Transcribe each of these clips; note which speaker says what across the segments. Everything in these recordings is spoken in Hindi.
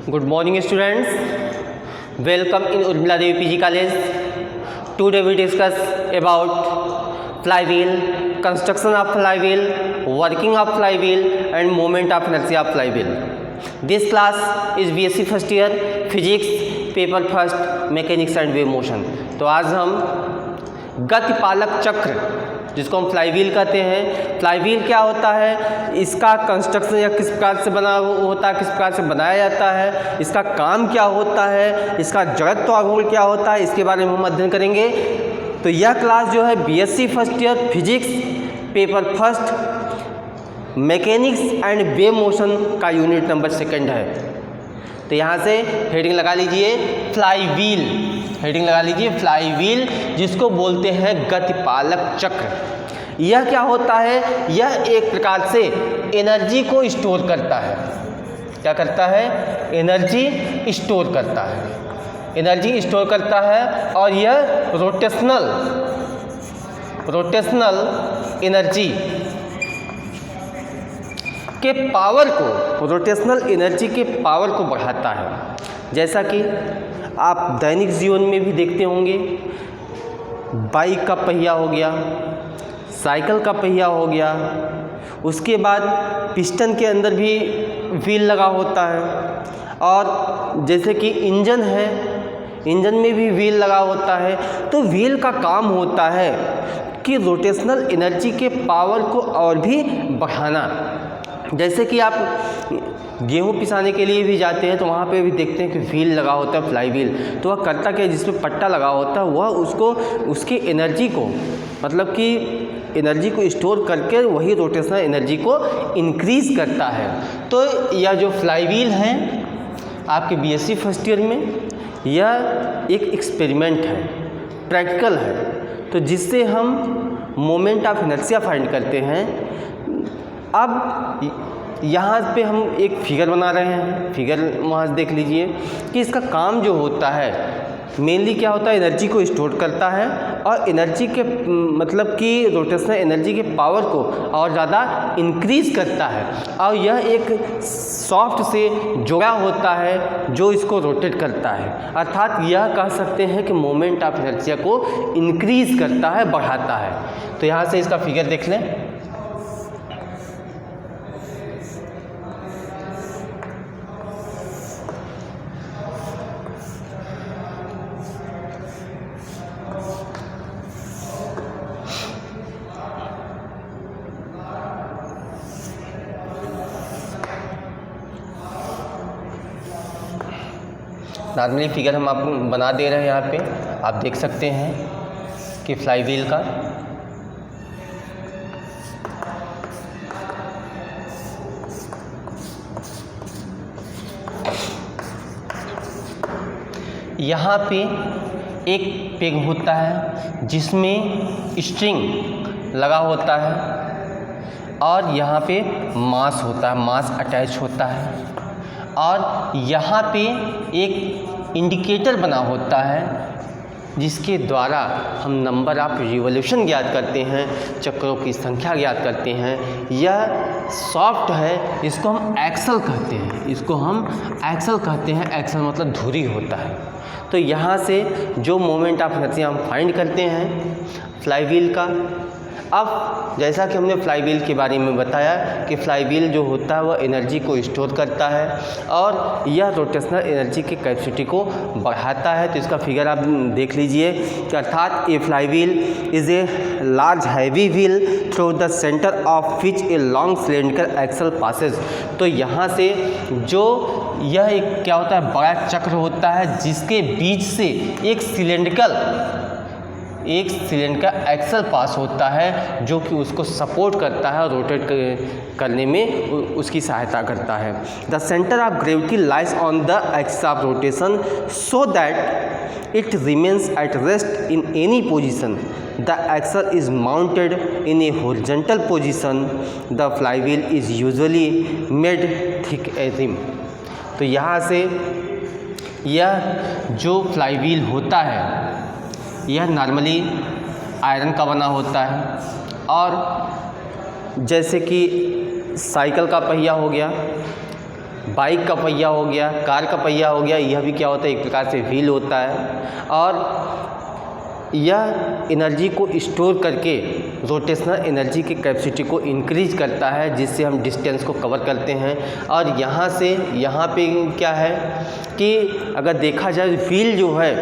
Speaker 1: Good morning students. Welcome in Urmila Devi PG College. Today we discuss about flywheel, construction of flywheel, working of flywheel and moment of inertia of flywheel. This class is BSc first year physics paper first mechanics and wave motion. तो आज हम गतिपालक चक्र जिसको हम फ्लाईव्हील कहते हैं, फ्लाईव्हील क्या होता है, इसका कंस्ट्रक्शन या किस प्रकार से बना होता है, किस प्रकार से बनाया जाता है, इसका काम क्या होता है, इसका जड़त्व आघूर्ण क्या होता है, इसके बारे में हम अध्ययन करेंगे। तो यह क्लास जो है BSc first year physics paper first mechanics and wave motion का यूनिट नंबर 2 है। तो यहाँ से हेडिंग लगा लीजिए फ्लाईव्हील, हेडिंग लगा लीजिए फ्लाईव्हील, जिसको बोलते हैं गतिपालक चक्र। यह क्या होता है, यह एक प्रकार से एनर्जी को स्टोर करता है। क्या करता है, एनर्जी स्टोर करता है, एनर्जी स्टोर करता है। और यह रोटेशनल एनर्जी के पावर को, रोटेशनल एनर्जी के पावर को बढ़ाता है। जैसा कि आप दैनिक जीवन में भी देखते होंगे, बाइक का पहिया हो गया, साइकिल का पहिया हो गया, उसके बाद पिस्टन के अंदर भी व्हील लगा होता है। और जैसे कि इंजन है, इंजन में भी व्हील लगा होता है। तो व्हील का काम होता है कि रोटेशनल एनर्जी के पावर को और भी बढ़ाना। जैसे कि आप गेहूँ पिसाने के लिए भी जाते हैं तो वहाँ पे भी देखते हैं कि व्हील लगा होता है, फ्लाई व्हील। तो वह करता क्या है, जिसमें पट्टा लगा होता है वह उसको, उसकी एनर्जी को, मतलब कि एनर्जी को स्टोर करके वही रोटेशनल एनर्जी को इंक्रीज़ करता है। तो यह जो फ्लाई व्हील है आपके बीएससी फर्स्ट ईयर में, यह एक एक्सपेरिमेंट है, प्रैक्टिकल है। तो जिससे हम मोमेंट ऑफ इनर्शिया फाइंड करते हैं। अब यहाँ पे हम एक फिगर बना रहे हैं, फिगर वहाँ से देख लीजिए कि इसका काम जो होता है मेनली क्या होता है, एनर्जी को स्टोर करता है और एनर्जी के मतलब कि रोटेशनल एनर्जी के पावर को और ज़्यादा इंक्रीज़ करता है। और यह एक सॉफ्ट से जुड़ा होता है जो इसको रोटेट करता है। अर्थात यह कह सकते हैं कि मोमेंट ऑफ इनर्शिया को इंक्रीज़ करता है, बढ़ाता है। तो यहाँ से इसका फिगर देख लें। नॉर्मली फिगर हम आपको बना दे रहे हैं, यहाँ पे आप देख सकते हैं कि फ्लाईव्हील का यहाँ पे एक पेग होता है जिसमें स्ट्रिंग लगा होता है और यहाँ पे मास होता है, मास अटैच होता है। और यहाँ पे एक इंडिकेटर बना होता है जिसके द्वारा हम नंबर ऑफ रिवॉल्यूशन ज्ञात करते हैं, चक्रों की संख्या ज्ञात करते हैं। यह सॉफ्ट है, इसको हम एक्सल कहते हैं, इसको हम एक्सल कहते हैं। एक्सल मतलब धुरी होता है। तो यहाँ से जो मोमेंट ऑफ इनर्शिया हम फाइंड करते हैं फ्लाईव्हील का। अब जैसा कि हमने फ्लाईव्हील के बारे में बताया कि फ्लाईव्हील जो होता है वह एनर्जी को स्टोर करता है और यह रोटेशनल एनर्जी की कैपेसिटी को बढ़ाता है। तो इसका फिगर आप देख लीजिए कि अर्थात a flywheel is a large heavy wheel through the centre of which a long cylinder axle passes. तो यहाँ से जो यह एक क्या होता है, बड़ा चक्र होता है जिसके बीच से एक सिलेंड्रिकल एक्सल पास होता है जो कि उसको सपोर्ट करता है और रोटेट करने में उसकी सहायता करता है। The centre of gravity lies on the axis of rotation so that it remains at rest in any position. The axle is mounted in a horizontal position. The flywheel is usually made thick a rim. तो यहाँ से यह जो फ्लाईव्हील होता है यह नॉर्मली आयरन का बना होता है। और जैसे कि साइकिल का पहिया हो गया, बाइक का पहिया हो गया, कार का पहिया हो गया, यह भी क्या होता है, एक प्रकार से व्हील होता है। और यह एनर्जी को स्टोर करके रोटेशनल एनर्जी की कैपेसिटी को इंक्रीज करता है, जिससे हम डिस्टेंस को कवर करते हैं। और यहाँ से यहाँ पे क्या है कि अगर देखा जाए व्हील जो है,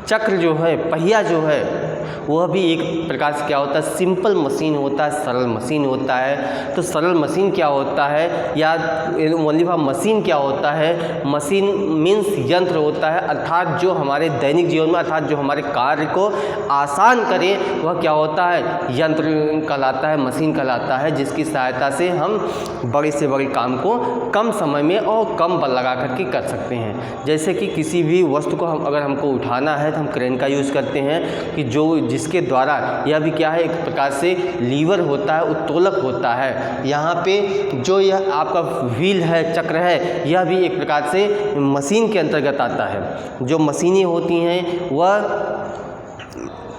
Speaker 1: चक्र जो है, पहिया जो है, वह भी एक प्रकार से क्या होता है, सिंपल मशीन होता है, सरल मशीन होता है। तो सरल मशीन क्या होता है, या ओनली मशीन क्या होता है, मशीन मीन्स यंत्र होता है, अर्थात जो हमारे दैनिक जीवन में, अर्थात जो हमारे कार्य को आसान करे, वह क्या होता है, यंत्र कहलाता है, मशीन कहलाता है, जिसकी सहायता से हम बड़े से बड़े काम को कम समय में और कम बल लगा करके कर सकते हैं। जैसे कि किसी भी वस्तु को अगर हमको उठाना है तो हम क्रेन का यूज़ करते हैं, कि जिसके द्वारा, यह भी क्या है, एक प्रकार से लीवर होता है, उत्तोलक होता है। यहाँ पे जो यह आपका व्हील है, चक्र है, यह भी एक प्रकार से मशीन के अंतर्गत आता है। जो मशीनें होती हैं वह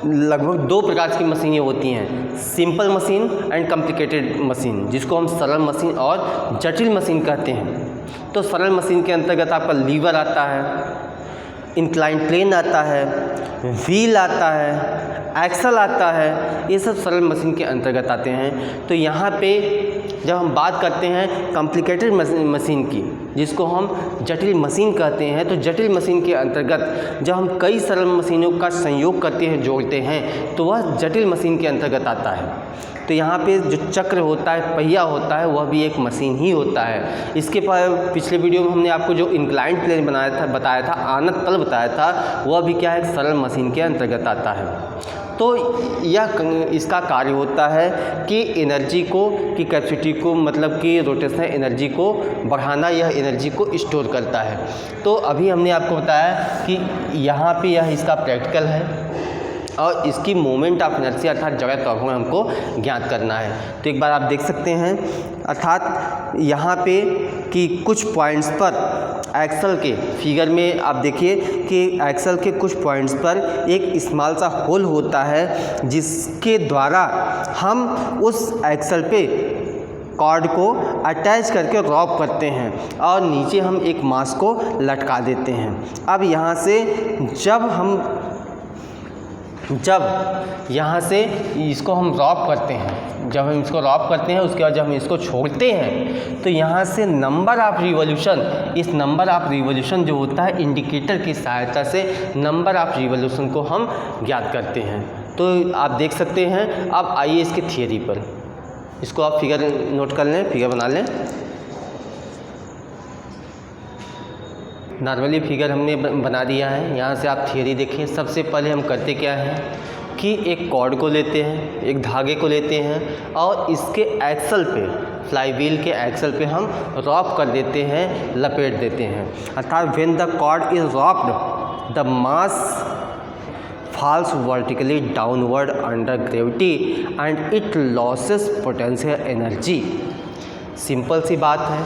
Speaker 1: लगभग 2 प्रकार की मशीनें होती हैं, simple machine and complicated machine, जिसको हम सरल मशीन और जटिल मशीन कहते हैं। तो सरल मशीन के अंतर्गत आपका लीवर आता है, इंक्लाइन प्लेन आता है, व्हील आता है, एक्सल आता है, ये सब सरल मशीन के अंतर्गत आते हैं। तो यहाँ पे जब हम बात करते हैं कॉम्प्लिकेटेड मशीन की, जिसको हम जटिल मशीन कहते हैं, तो जटिल मशीन के अंतर्गत जब हम कई सरल मशीनों का संयोग करते हैं, जोड़ते हैं, तो वह जटिल मशीन के अंतर्गत आता है। तो यहाँ पे जो चक्र होता है, पहिया होता है, वह भी एक मशीन ही होता है। इसके पिछले वीडियो में हमने आपको जो इंक्लाइंड प्लेन बताया था, आनत तल बताया था, वह भी क्या है, सरल मशीन के अंतर्गत आता है। तो यह इसका कार्य होता है कि एनर्जी की कैपेसिटी को, मतलब कि रोटेशनल एनर्जी को बढ़ाना, यह एनर्जी को स्टोर करता है। तो अभी हमने आपको बताया कि यहाँ पे यह इसका प्रैक्टिकल है और इसकी मोमेंट ऑफ इनर्शिया अर्थात जगह त्वरण में हमको ज्ञात करना है। तो एक बार आप देख सकते हैं, अर्थात यहाँ पे कि कुछ पॉइंट्स पर एक्सल के फिगर में आप देखिए कि एक्सल के कुछ पॉइंट्स पर एक स्मॉल सा होल होता है, जिसके द्वारा हम उस एक्सल पे कॉर्ड को अटैच करके रॉप करते हैं और नीचे हम एक मास को लटका देते हैं। अब यहाँ से जब यहाँ से इसको हम रॉप करते हैं, जब हम इसको रॉप करते हैं, उसके बाद जब हम इसको छोड़ते हैं, तो यहाँ से नंबर ऑफ़ रिवॉल्यूशन, इस नंबर ऑफ़ रिवॉल्यूशन जो होता है, इंडिकेटर की सहायता से नंबर ऑफ़ रिवॉल्यूशन को हम ज्ञात करते हैं। तो आप देख सकते हैं। अब आइए इसके थियरी पर, इसको आप फिगर नोट कर लें, फिगर बना लें। नॉर्मली फिगर हमने बना दिया है। यहाँ से आप थियरी देखें। सबसे पहले हम करते क्या हैं कि एक कॉर्ड को लेते हैं, एक धागे को लेते हैं और इसके एक्सल पे, फ्लाईव्हील के एक्सल पे हम रॉप कर देते हैं, लपेट देते हैं। अर्थात when the cord is wrapped the mass falls vertically downward under gravity and it loses potential energy। Simple सी बात है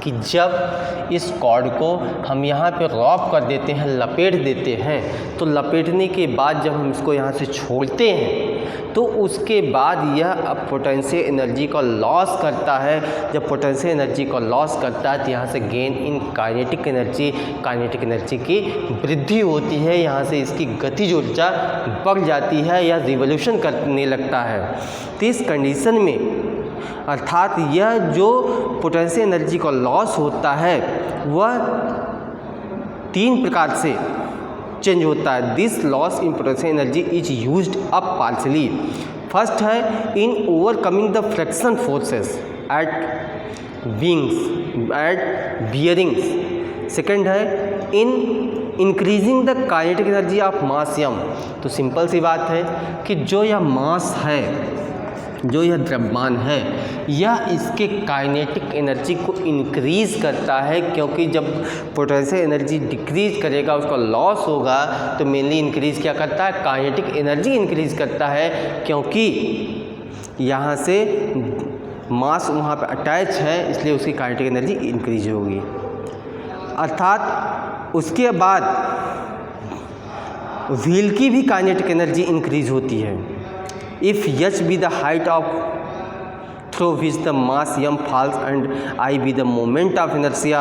Speaker 1: कि जब इस कॉर्ड को हम यहाँ पे रॉप कर देते हैं, लपेट देते हैं, तो लपेटने के बाद जब हम इसको यहाँ से छोड़ते हैं तो उसके बाद यह अब पोटेंशियल एनर्जी का लॉस करता है। जब पोटेंशियल एनर्जी का लॉस करता है तो यहाँ से गेन इन काइनेटिक एनर्जी की वृद्धि होती है। यहाँ से इसकी गतिज ऊर्जा बढ़ जाती है या रिवॉल्यूशन करने लगता है। तो इस कंडीशन में अर्थात यह जो पोटेंशियल एनर्जी का लॉस होता है वह 3 प्रकार से चेंज होता है। This loss in potential energy is used up partly. First है in overcoming the friction forces at wings, at bearings. Second है in increasing the kinetic energy of mass m। तो सिंपल सी बात है कि जो यह मास है, जो यह द्रव्यमान है, यह इसके काइनेटिक एनर्जी को इंक्रीज़ करता है, क्योंकि जब पोटेंशियल एनर्जी डिक्रीज़ करेगा, उसका लॉस होगा, तो मेनली इंक्रीज़ क्या करता है, काइनेटिक एनर्जी इंक्रीज़ करता है, क्योंकि यहाँ से मास वहाँ पे अटैच है, इसलिए उसकी काइनेटिक एनर्जी इंक्रीज होगी। अर्थात उसके बाद व्हील की भी काइनेटिक एनर्जी इंक्रीज होती है। If h be the height of through which the mass m falls and I be the moment of inertia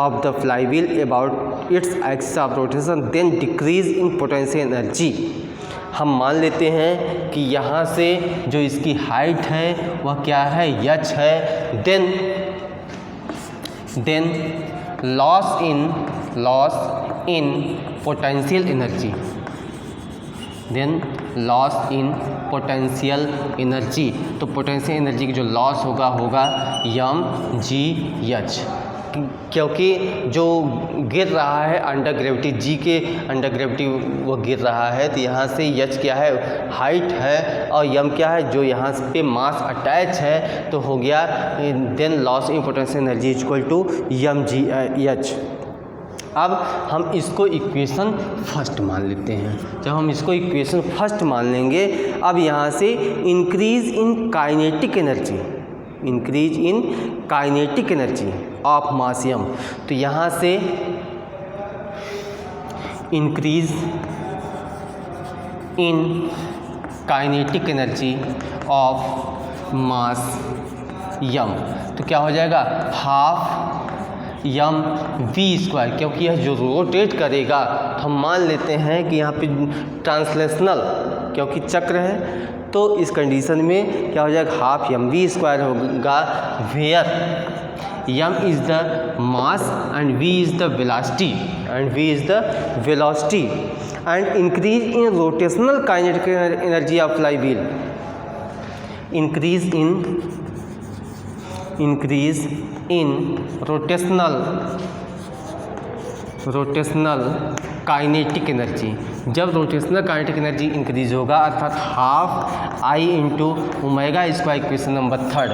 Speaker 1: of the flywheel about its axis of rotation, then decrease in potential energy। हम मान लेते हैं कि यहाँ से जो इसकी हाइट है वह क्या है, h है, then loss in potential energy, तो पोटेंशियल एनर्जी की जो लॉस होगा mgh, क्योंकि जो गिर रहा है अंडर ग्रेविटी, जी के अंडर ग्रेविटी वो गिर रहा है, तो यहाँ से h क्या है, हाइट है, और m क्या है, जो यहाँ पे मास अटैच है, तो हो गया then loss in potential energy equal to mgh। अब हम इसको इक्वेशन फर्स्ट मान लेते हैं। जब हम इसको इक्वेशन फर्स्ट मान लेंगे, अब यहाँ से increase in kinetic energy of mass m, तो यहाँ से increase in kinetic energy of mass m, तो क्या हो जाएगा, हाफ m v स्क्वायर, क्योंकि यह जो रोटेट करेगा तो हम मान लेते हैं कि यहाँ पे ट्रांसलेशनल, क्योंकि चक्र है, तो इस कंडीशन में क्या हो जाएगा, हाफ m v स्क्वायर होगा, where m is the mass and v is the velocity and increase in rotational kinetic energy of flywheel, increase in rotational kinetic energy. जब रोटेशनल काइनेटिक एनर्जी इंक्रीज होगा, अर्थात half I into omega square, equation number 3,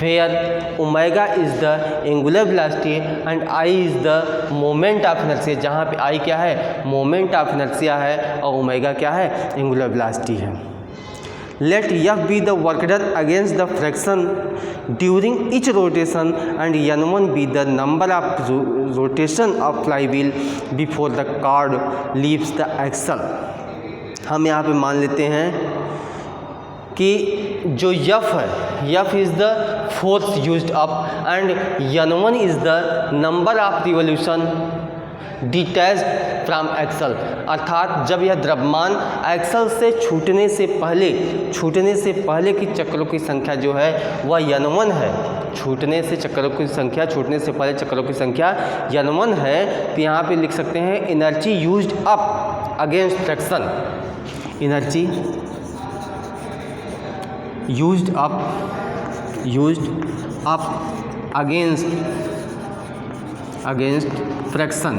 Speaker 1: where omega is the angular velocity and I is the moment of inertia, जहाँ पे I क्या है, मोमेंट ऑफ इनर्शिया है, और ओमेगा क्या है, एंगुलर वेलोसिटी है। Let F be the work done against the friction during each rotation and N1 be the number of rotation of flywheel before the cord leaves the axle। हम यहाँ पे मान लेते हैं कि जो F है, F is the force used up and N1 is the number of revolution detached from axle, अर्थात जब यह द्रव्यमान एक्सल से छूटने से पहले की चक्रों की संख्या जो है वह n1 है, छूटने से पहले चक्रों की संख्या n1 है, तो यहाँ पे लिख सकते हैं energy used up against friction, energy used up against friction,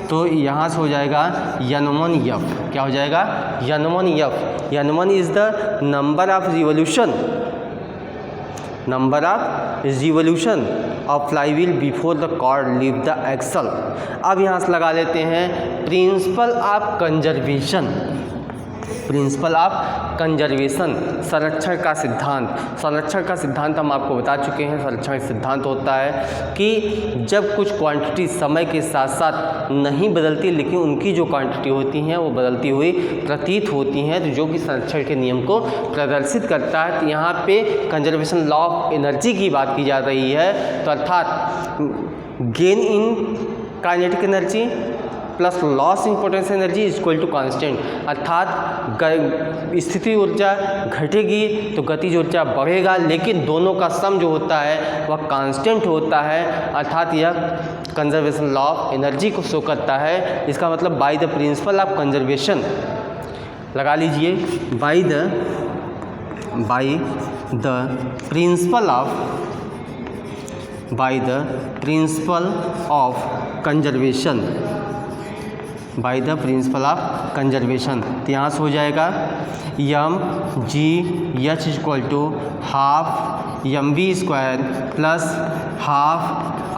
Speaker 1: तो यहाँ से हो जाएगा n1F, क्या हो जाएगा, n1 is the number of revolution of flywheel before the cord leave the axle. अब यहाँ से लगा लेते हैं प्रिंसिपल ऑफ कंजर्वेशन, संरक्षण का सिद्धांत हम आपको बता चुके हैं। संरक्षण का सिद्धांत होता है कि जब कुछ क्वांटिटी समय के साथ साथ नहीं बदलती, लेकिन उनकी जो क्वांटिटी होती हैं वो बदलती हुई प्रतीत होती हैं, तो जो कि संरक्षण के नियम को प्रदर्शित करता है। तो यहाँ पे कंजर्वेशन लॉ ऑफ एनर्जी की बात की जा रही है, तो अर्थात gain in kinetic energy plus loss in potential energy is equal to constant, अर्थात स्थिति ऊर्जा घटेगी तो गतिज ऊर्जा बढ़ेगा, लेकिन दोनों का सम जो होता है वह कांस्टेंट होता है, अर्थात यह कंजर्वेशन लॉ ऑफ एनर्जी को शो करता है। इसका मतलब by the principle of conservation लगा लीजिए, by the principle of conservation, तो यहाँ से हो जाएगा mgh equal to half mv square plus half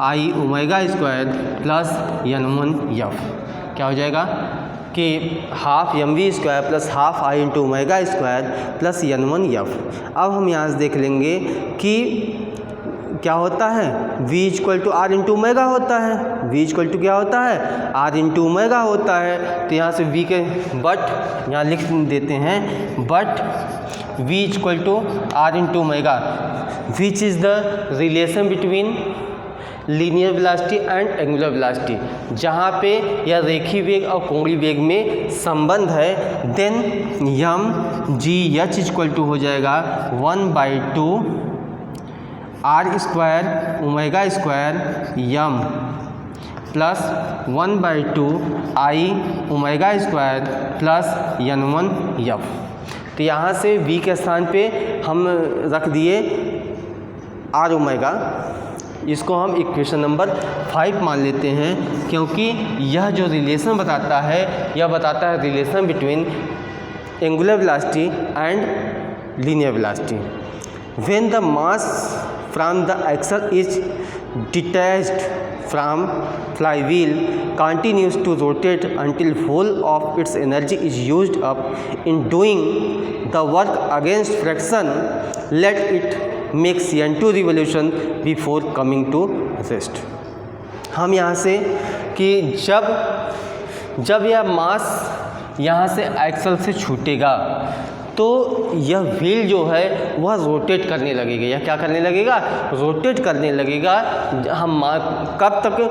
Speaker 1: I omega square plus n1F, क्या हो जाएगा कि half mv square plus half I into omega square plus n1F। अब हम यहाँ से देख लेंगे कि क्या होता है, v equal to R into omega होता है, v इक्वल टू क्या होता है, आर इंटू ओमेगा होता है। तो यहाँ से v के बट यहाँ लिख देते हैं, but v equal to R into omega which is the relation between linear velocity and angular velocity, जहाँ पे यह रेखीय वेग और कोणीय वेग में संबंध है, then M G H equal to हो जाएगा 1/2 R square omega square M plus 1/2 I omega square plus n1 F. तो यहाँ से v के स्थान पे हम रख दिए आर ओमेगा, इसको हम इक्वेशन नंबर 5 मान लेते हैं, क्योंकि यह जो रिलेशन बताता है, यह बताता है relation between angular velocity and linear velocity. When the mass from the axle is detached from flywheel continues to rotate until whole of its energy is used up in doing the work against friction, let it make n2 revolution before coming to rest। हम यहाँ से कि जब यह मास यहाँ से एक्सल से छूटेगा तो यह व्हील जो है वह रोटेट करने लगेगा। यह क्या करने लगेगा, रोटेट करने लगेगा। हम कब तक,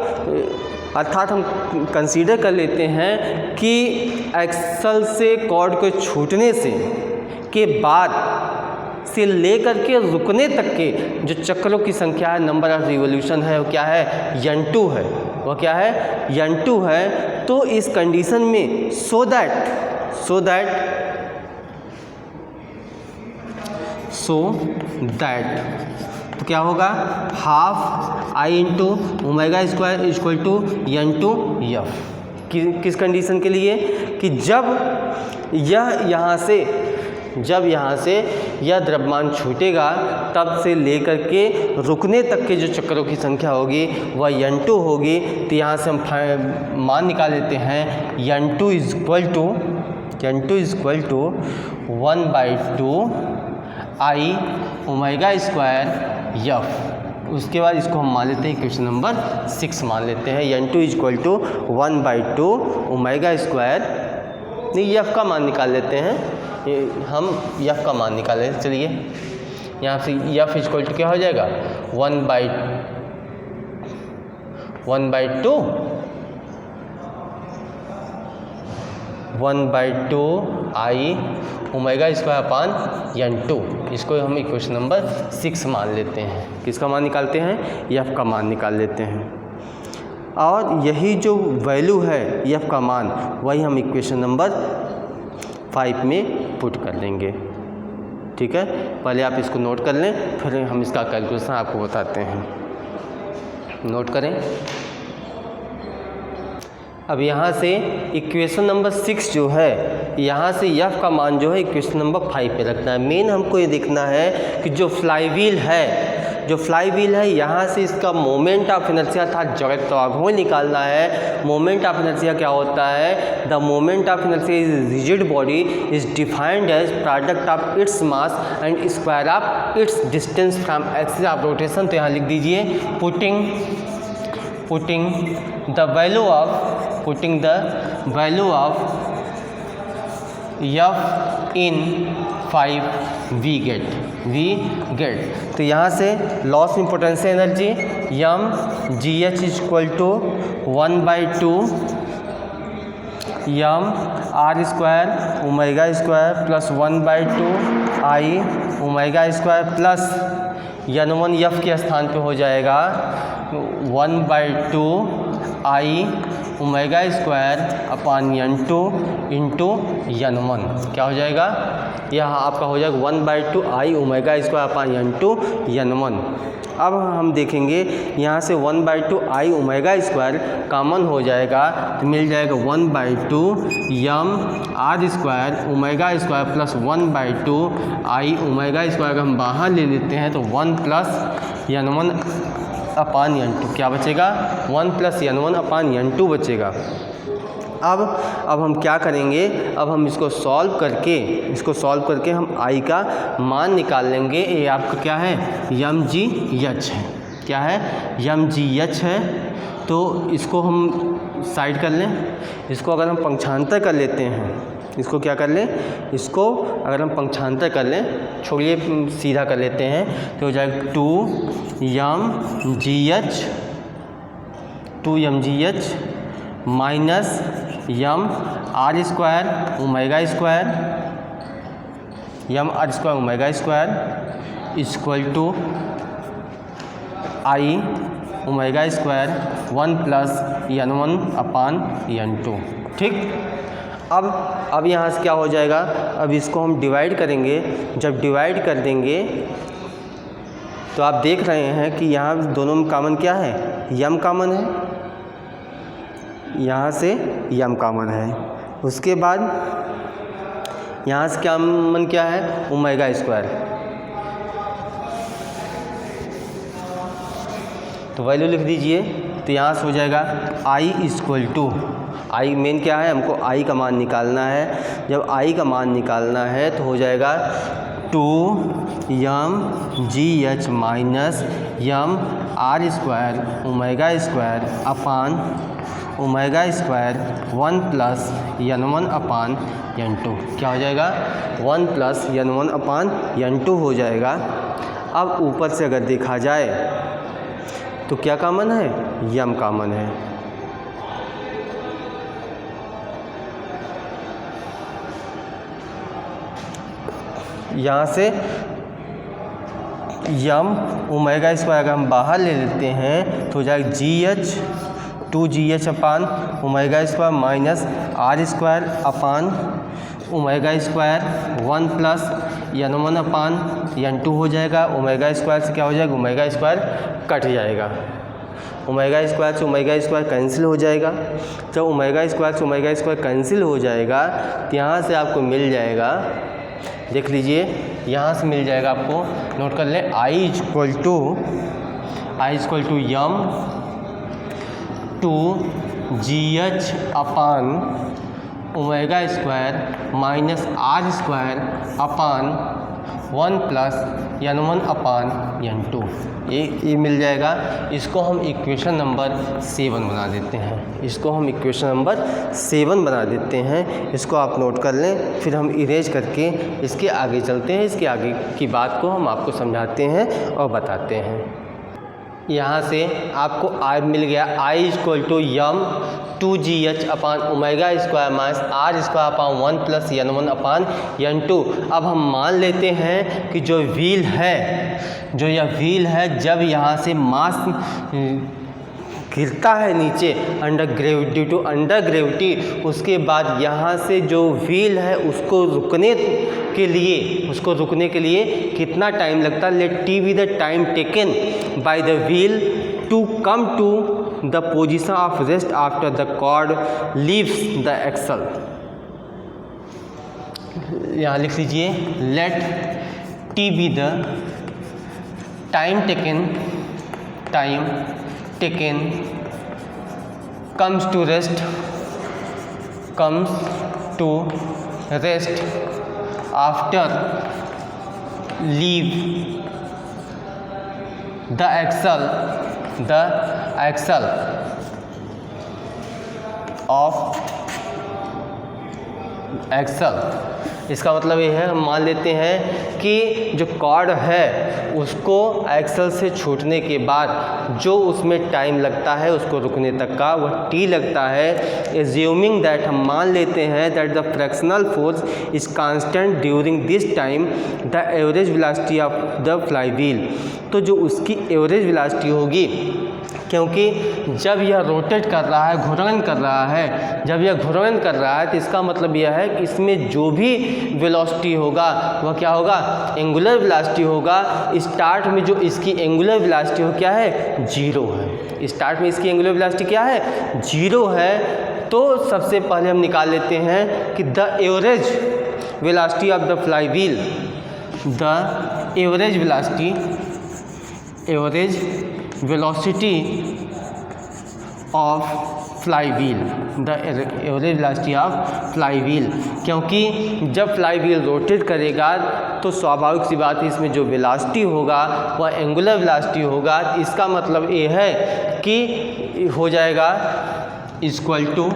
Speaker 1: अर्थात हम कंसीडर कर लेते हैं कि एक्सल से कॉर्ड के छूटने से के बाद से लेकर के रुकने तक के जो चक्रों की संख्या है, नंबर ऑफ रिवोल्यूशन है, वो क्या है, n2 है। वह क्या है, n2 है। तो इस कंडीशन में सो दैट तो क्या होगा, half I into omega square equal to n2 F. किस कंडीशन के लिए, कि जब यहाँ से यह द्रव्यमान छूटेगा तब से लेकर के रुकने तक के जो चक्रों की संख्या होगी वह n2 होगी। तो यहाँ से हम मान निकाल लेते हैं, n2 equal to 1/2 I omega square F. उसके बाद इसको हम मान लेते हैं, क्वेश्चन नंबर 6 मान लेते हैं, n2 equal to 1/2 omega square, नहीं यफ का मान निकाल लेते हैं, हम यफ का मान निकाल लेते हैं। चलिए यहाँ से यफ इक्वल टू क्या हो जाएगा, 1/2 I omega square upon n2। इसको हम इक्वेशन नंबर 6 मान लेते हैं। किसका मान निकालते हैं, एफ का मान निकाल लेते हैं। और यही जो वैल्यू है एफ का मान, वही हम इक्वेशन नंबर 5 में पुट कर लेंगे। ठीक है, पहले आप इसको नोट कर लें, फिर हम इसका कैलकुलेशन आपको बताते हैं। नोट करें। अब यहाँ से इक्वेशन नंबर 6 जो है, यहाँ से एफ का मान जो है इक्वेशन नंबर 5 पे रखना है। मेन हमको ये देखना है कि जो फ्लाईव्हील है यहाँ से इसका मोमेंट ऑफ इनर्शिया अर्थात जड़त्वाघूर्ण निकालना है। मोमेंट ऑफ इनर्शिया क्या होता है, the moment of inertia is rigid body is defined as product of its mass and square of its distance from axis of rotation. तो यहाँ लिख दीजिए, putting the value of F in 5 we get. तो यहाँ से loss in potential energy M G H equal to 1/2 M R square omega square plus 1/2 I omega square plus n1 F के स्थान पे हो जाएगा 1/2 I omega square upon n2 into n1। क्या हो जाएगा, यह आपका हो जाएगा 1/2 I omega square upon n2 n1। अब हम देखेंगे यहाँ से 1/2 आई ओमेगा स्क्वायर कॉमन हो जाएगा, तो मिल जाएगा 1/2 M R square omega square plus 1/2 I omega square अगर हम बाहर ले लेते हैं तो 1 प्लस n1 अपान n2। क्या बचेगा, 1 प्लस n1 अपान n2 बचेगा। अब हम क्या करेंगे, अब हम इसको सॉल्व करके हम आई का मान निकाल लेंगे। ये आपका क्या है, यम जी एच है, क्या है, यम जी एच है। तो इसको हम साइड कर लें। इसको अगर हम पंक्षांतर कर लेते हैं, इसको क्या कर लें, इसको अगर हम पंक्षांतर कर लें, छोड़िए सीधा कर लेते हैं, तो हो जाएगा 2 M G H minus M R square omega square, M R square omega square equal to I omega square 1 plus n1/n2। ठीक। अब यहाँ से क्या हो जाएगा, अब इसको हम डिवाइड करेंगे। जब डिवाइड कर देंगे तो आप देख रहे हैं कि यहाँ दोनों में कॉमन क्या है, यम कॉमन है, यहाँ से यम कॉमन है। उसके बाद यहाँ से कॉमन क्या है, ओमेगा स्क्वायर। तो वैल्यू लिख दीजिए। तो यहाँ से हो जाएगा आई इक्वल टू, आई मेन क्या है, हमको आई का मान निकालना है। जब आई का मान निकालना है तो हो जाएगा 2 M G H minus M R square omega square upon omega square 1 plus n1/n2। क्या हो जाएगा, 1 प्लस n1/n2 हो जाएगा। अब ऊपर से अगर देखा जाए तो क्या कॉमन है, यम कॉमन है। यहाँ से यम ओमेगा स्क्वायर अगर हम बाहर ले लेते हैं तो हो जाएगा G H 2gh upon omega square minus R square upon omega square 1 plus n1/n2 हो जाएगा। ओमेगा स्क्वायर से क्या हो जाएगा, ओमेगा स्क्वायर कट जाएगा, ओमेगा स्क्वायर से ओमेगा स्क्वायर कैंसिल हो जाएगा। जब ओमेगा स्क्वायर से ओमेगा स्क्वायर कैंसिल हो जाएगा तो यहाँ से आपको मिल जाएगा, देख लीजिए, यहाँ से मिल जाएगा आपको, नोट कर लें, I equal to M 2gh upon omega square minus R square upon 1 plus n1/n2। ये मिल जाएगा। इसको हम इक्वेशन नंबर 7 बना देते हैं, इसको आप नोट कर लें। फिर हम इरेज करके इसके आगे चलते हैं, इसके आगे की बात को हम आपको समझाते हैं और बताते हैं। यहाँ से आपको आई मिल गया, I equal to M 2gh upon omega square minus R square upon 1 plus n1/n2। अब हम मान लेते हैं कि जो व्हील है जब यहाँ से मास गिरता है नीचे under gravity, due to under gravity, उसके बाद यहाँ से जो व्हील है उसको रुकने के लिए कितना टाइम लगता है, let T be the time taken by the wheel to come to the position of rest after the cord leaves the axle. यहाँ लिख लीजिए, let T be the time taken comes to rest after leave the axle of axle। इसका मतलब ये है, हम मान लेते हैं कि जो कॉर्ड है उसको एक्सल से छूटने के बाद जो उसमें टाइम लगता है उसको रुकने तक का, वह टी लगता है। एज्यूमिंग दैट, हम मान लेते हैं that the fractional force is constant during this time the average velocity of the fly wheel. तो जो उसकी एवरेज वेलोसिटी होगी, क्योंकि जब यह रोटेट कर रहा है, घूर्णन कर रहा है, जब यह घूर्णन कर रहा है तो इसका मतलब यह है कि इसमें जो भी वेलोसिटी होगा वह क्या होगा, एंगुलर वेलोसिटी होगा। स्टार्ट में जो इसकी एंगुलर वेलोसिटी हो क्या है, 0 है। स्टार्ट में इसकी एंगुलर वेलोसिटी क्या है, 0 है। तो सबसे पहले हम निकाल लेते हैं कि the average velocity of the fly wheel, the average velocity of fly wheel, the average velocity of fly wheel, क्योंकि जब फ्लाई व्हील रोटेट करेगा तो स्वाभाविक सी बात है इसमें जो वेलोसिटी होगा वह एंगुलर वेलोसिटी होगा। इसका मतलब ये है कि हो जाएगा इक्वल टू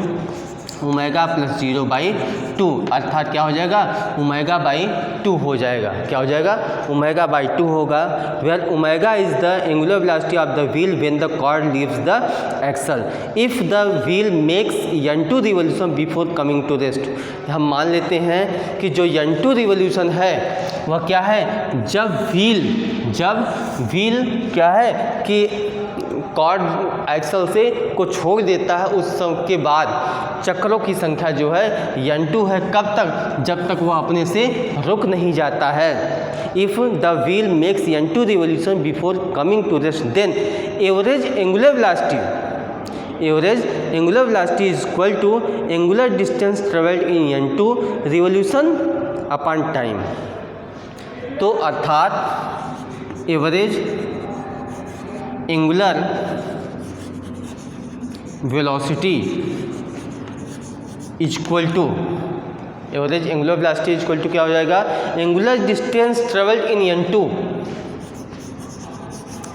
Speaker 1: ओमेगा प्लस 0/2, अर्थात क्या हो जाएगा ओमेगा बाई 2 हो जाएगा। क्या हो जाएगा ओमेगा बाई 2 होगा। Where omega is the angular velocity of the wheel when the cord leaves the axle if the wheel makes n2 revolution before coming to rest. हम मान लेते हैं कि जो n2 रिवोल्यूशन है वह क्या है, जब व्हील क्या है कि कॉर्ड एक्सल से को छोड़ देता है, उस समय के बाद चक्रों की संख्या जो है n2 है। कब तक, जब तक वह अपने से रुक नहीं जाता है। If the wheel makes n2 revolution before coming to rest then average angular velocity is equal to angular distance travelled in n2 revolution upon time. तो अर्थात average angular velocity equal to average angular velocity equal to क्या हो जाएगा, angular distance travelled in n2,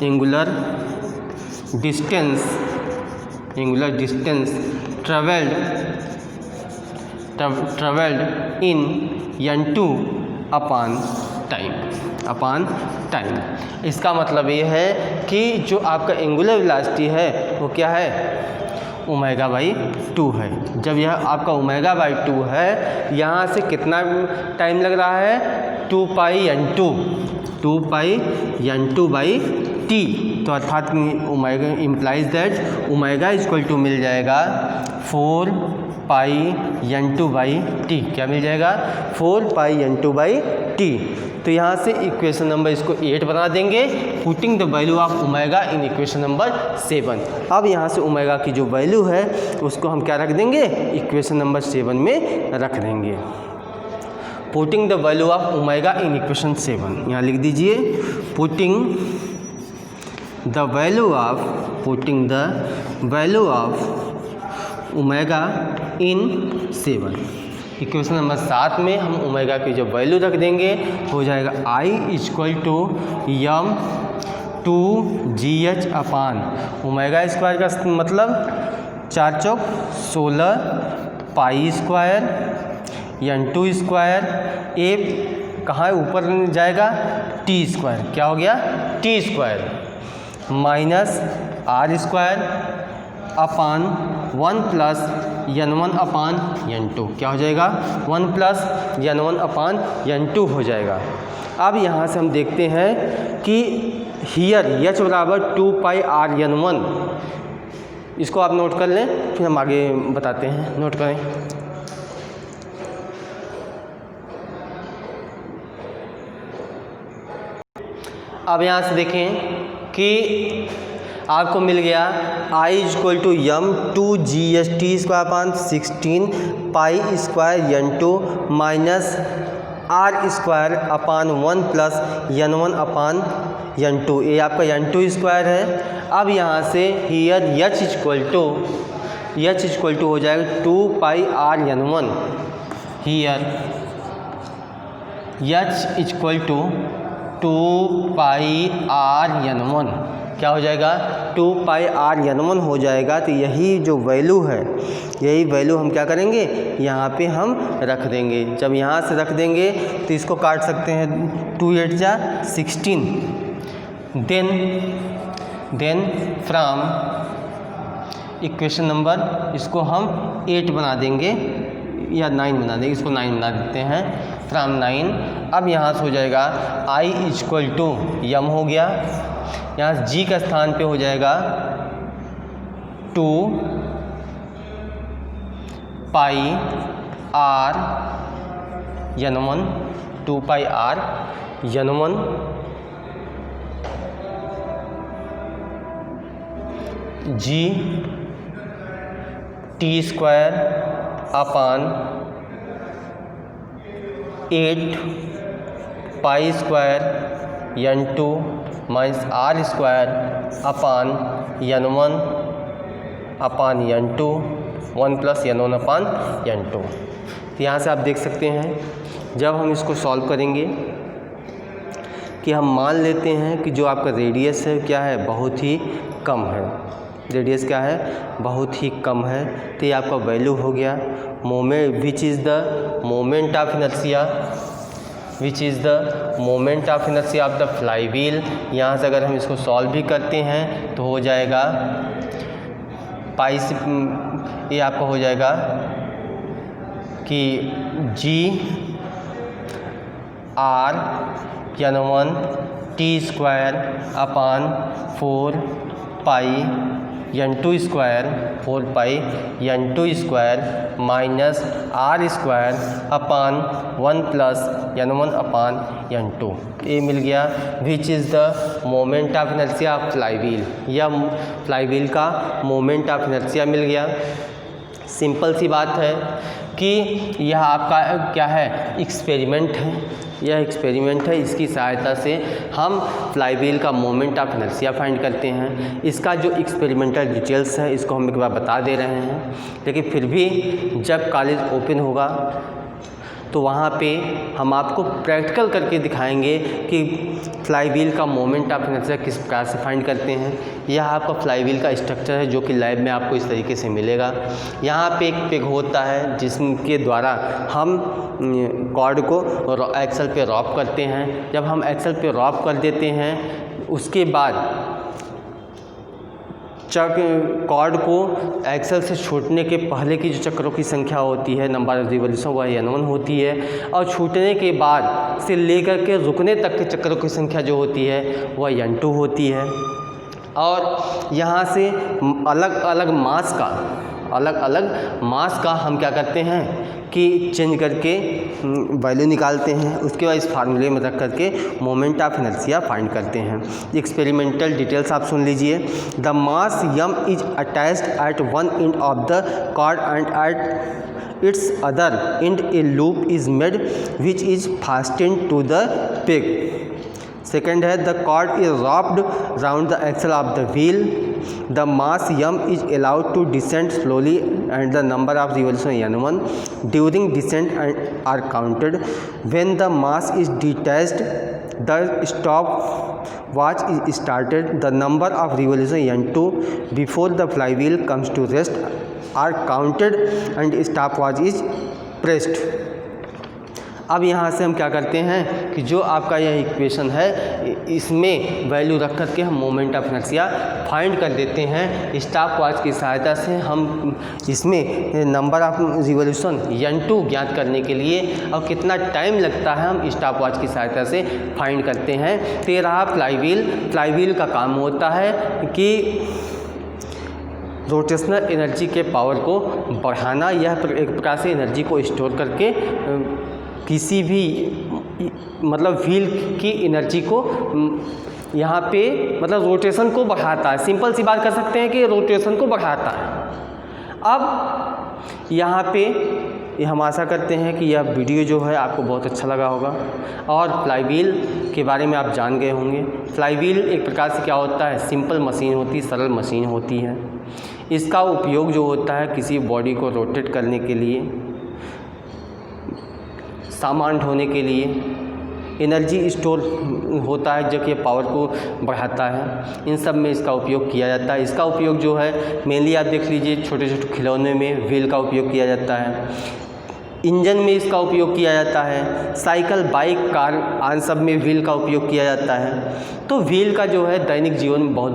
Speaker 1: angular distance travelled in n2 upon time. इसका मतलब ये है कि जो आपका एंगुलर वेलोसिटी है वो क्या है ओमेगा बाई 2 है। जब यह आपका ओमेगा बाई 2 है, यहाँ से कितना टाइम लग रहा है 2 पाई n2 बाई t। तो अर्थात omega implies that omega equal to मिल जाएगा 4 पाई n2 बाई टी। क्या मिल जाएगा 4 पाई n2 बाई टी। तो यहाँ से इक्वेशन नंबर इसको 8 बना देंगे, putting the value of omega in equation number 7। अब यहाँ से ओमेगा की जो वैल्यू है उसको हम क्या रख देंगे, इक्वेशन नंबर 7 में रख देंगे। Putting the value of omega in equation 7, यहाँ लिख दीजिए putting the value of omega in 7। Equation number 7 में हम ओमेगा की जो वैल्यू रख देंगे हो जाएगा I equal to m 2gh upon omega square का मतलब 4 चौक 16 पाई स्क्वायर n2 स्क्वायर, ए कहाँ ऊपर जाएगा t स्क्वायर, क्या हो गया t square minus r square upon 1 plus n1 upon n2। क्या हो जाएगा 1 प्लस n1 अपान n2 हो जाएगा। अब यहाँ से हम देखते हैं कि हियर h बराबर 2 पाई r n1, इसको आप नोट कर लें फिर हम आगे बताते हैं। नोट करें, अब यहाँ से देखें कि आपको मिल गया I equal to m 2GHT square upon 16 pi square n2 minus r square upon 1 plus n1 upon n2। ये आपका n2 स्क्वायर है। अब यहाँ से हियर h इक्वल टू हो जाएगा 2 pi r n1। Here h equal to 2 pi r n1 क्या हो जाएगा 2 पाई r n1 हो जाएगा। तो यही जो वैल्यू है, यही वैल्यू हम क्या करेंगे यहाँ पे हम रख देंगे। जब यहाँ से रख देंगे तो इसको काट सकते हैं 2 8 जा 16, देन फ्रॉम इक्वेशन नंबर इसको हम 8 बना देंगे या 9 बना देंगे, इसको 9 बना देते हैं फ्रॉम 9। अब यहाँ से हो जाएगा I इक्वल टू m हो गया, यहाँ g का स्थान पे हो जाएगा 2 pi r n1, 2 pi r n1 g t square upon 8 पाई square n2 minus r square अपान n1 upon n2 1 plus N1/N2। तो यहाँ से आप देख सकते हैं जब हम इसको सॉल्व करेंगे कि हम मान लेते हैं कि जो आपका रेडियस है क्या है, बहुत ही कम है। रेडियस क्या है, बहुत ही कम है। तो ये आपका वैल्यू हो गया moment which is the moment of inertia, which is the moment of inertia of the fly wheel. यहाँ से अगर हम इसको सॉल्व भी करते हैं तो हो जाएगा पाई से, ये आपका हो जाएगा कि G/4 पाई N2 स्क्वायर 4 पाई N2 square minus R square upon 1 plus N1/N2। ये मिल गया विच is the moment of inertia of fly wheel, या फ्लाई व्हील का मोमेंट ऑफ इनर्शिया मिल गया। सिंपल सी बात है कि यह आपका क्या है, एक्सपेरिमेंट है। यह एक्सपेरिमेंट है, इसकी सहायता से हम फ्लाई व्हील का मोमेंट ऑफ इनर्शिया फाइंड करते हैं। इसका जो एक्सपेरिमेंटल डिटेल्स है इसको हम एक बार बता दे रहे हैं, लेकिन फिर भी जब कॉलेज ओपन होगा तो वहाँ पे हम आपको प्रैक्टिकल करके दिखाएंगे कि फ्लाई व्हील का मोमेंट ऑफ इनर्शिया किस प्रकार से फाइंड करते हैं। यह आपका फ्लाई व्हील का स्ट्रक्चर है जो कि लैब में आपको इस तरीके से मिलेगा। यहाँ पे एक पेग होता है जिसके द्वारा हम कॉर्ड को एक्सल पे रॉप करते हैं। जब हम एक्सल पे रॉप कर देते हैं उसके बाद कॉर्ड को एक्सल से छूटने के पहले की जो चक्रों की संख्या होती है, नंबर ऑफ रिवॉल्यूशन, वह N1 होती है, और छूटने के बाद से लेकर के रुकने तक के चक्रों की संख्या जो होती है वह N2 होती है। और यहाँ से अलग अलग मास का हम क्या करते हैं कि चेंज करके वैल्यू निकालते हैं। उसके बाद इस फार्मूले में रख करके मोमेंट ऑफ इनर्शिया फाइंड करते हैं। एक्सपेरिमेंटल डिटेल्स आप सुन लीजिए। The mass m is attached at one end of the cord and at its other end a loop is made which is fastened to the peg. Second है the cord is wrapped round the axle of the wheel. The mass m is allowed to descend slowly and the number of revolution N1 during descent are counted. When the mass is detached, the stopwatch is started. The number of revolution N2 before the flywheel comes to rest are counted and stopwatch is pressed. अब यहाँ से हम क्या करते हैं कि जो आपका यह इक्वेशन है इसमें वैल्यू रख कर के हम मोमेंट ऑफ इनर्शिया फाइंड कर देते हैं। स्टॉप वॉच की सहायता से हम इसमें नंबर ऑफ रिवॉल्यूशन N2 ज्ञात करने के लिए और कितना टाइम लगता है हम स्टॉप वॉच की सहायता से फाइंड करते हैं। तो ये रहा फ्लाई व्हील का काम होता है कि रोटेशनल एनर्जी के पावर को बढ़ाना। यह एक प्रकार से एनर्जी को स्टोर करके किसी भी मतलब व्हील की एनर्जी को यहाँ पे मतलब रोटेशन को बढ़ाता है। सिंपल सी बात कर सकते हैं कि रोटेशन को बढ़ाता है। अब यहाँ पे हम आशा करते हैं कि यह वीडियो जो है आपको बहुत अच्छा लगा होगा और फ्लाई व्हील के बारे में आप जान गए होंगे। फ्लाई व्हील एक प्रकार से क्या होता है, सिंपल मशीन होती है, सरल मशीन होती है। इसका उपयोग जो होता है किसी बॉडी को रोटेट करने के लिए, सामान ढोने के लिए, एनर्जी स्टोर होता है जो कि पावर को बढ़ाता है, इन सब में इसका उपयोग किया जाता है। इसका उपयोग जो है मेनली आप देख लीजिए छोटे छोटे खिलौने में व्हील का उपयोग किया जाता है, इंजन में इसका उपयोग किया जाता है, साइकिल, बाइक, कार आन सब में व्हील का उपयोग किया जाता है। तो व्हील का जो है दैनिक जीवन में बहुत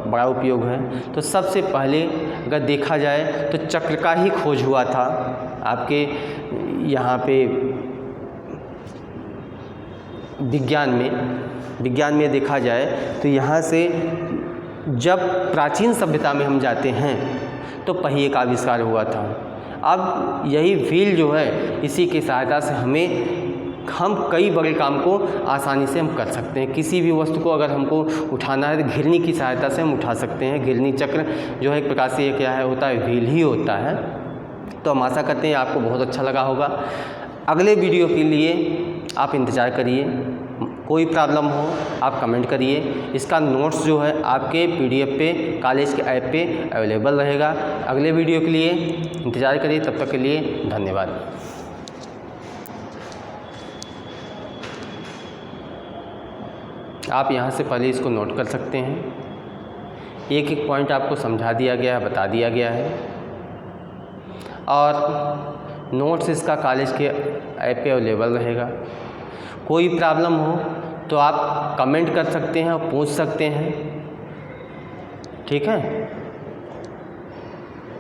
Speaker 1: बड़ा उपयोग है। तो सबसे पहले अगर देखा जाए तो चक्र का ही खोज हुआ था आपके यहाँ पे विज्ञान में देखा जाए तो यहाँ से जब प्राचीन सभ्यता में हम जाते हैं तो पहिए का आविष्कार हुआ था। अब यही व्हील जो है इसी की सहायता से हम कई बड़े काम को आसानी से हम कर सकते हैं। किसी भी वस्तु को अगर हमको उठाना है तो घिरनी की सहायता से हम उठा सकते हैं। घिरनी चक्र जो है एक प्रकार से ये क्या है होता है, व्हील ही होता है। तो हम आशा करते हैं आपको बहुत अच्छा लगा होगा। अगले वीडियो के लिए आप इंतज़ार करिए। कोई प्रॉब्लम हो आप कमेंट करिए। इसका नोट्स जो है आपके PDF पे कॉलेज के ऐप पे अवेलेबल रहेगा। अगले वीडियो के लिए इंतज़ार करिए, तब तक के लिए धन्यवाद। आप यहाँ से पहले इसको नोट कर सकते हैं। एक एक पॉइंट आपको समझा दिया गया है, बता दिया गया है, और नोट्स इसका कॉलेज के ऐप पे अवेलेबल रहेगा। कोई प्रॉब्लम हो तो आप कमेंट कर सकते हैं और पूछ सकते हैं, ठीक है।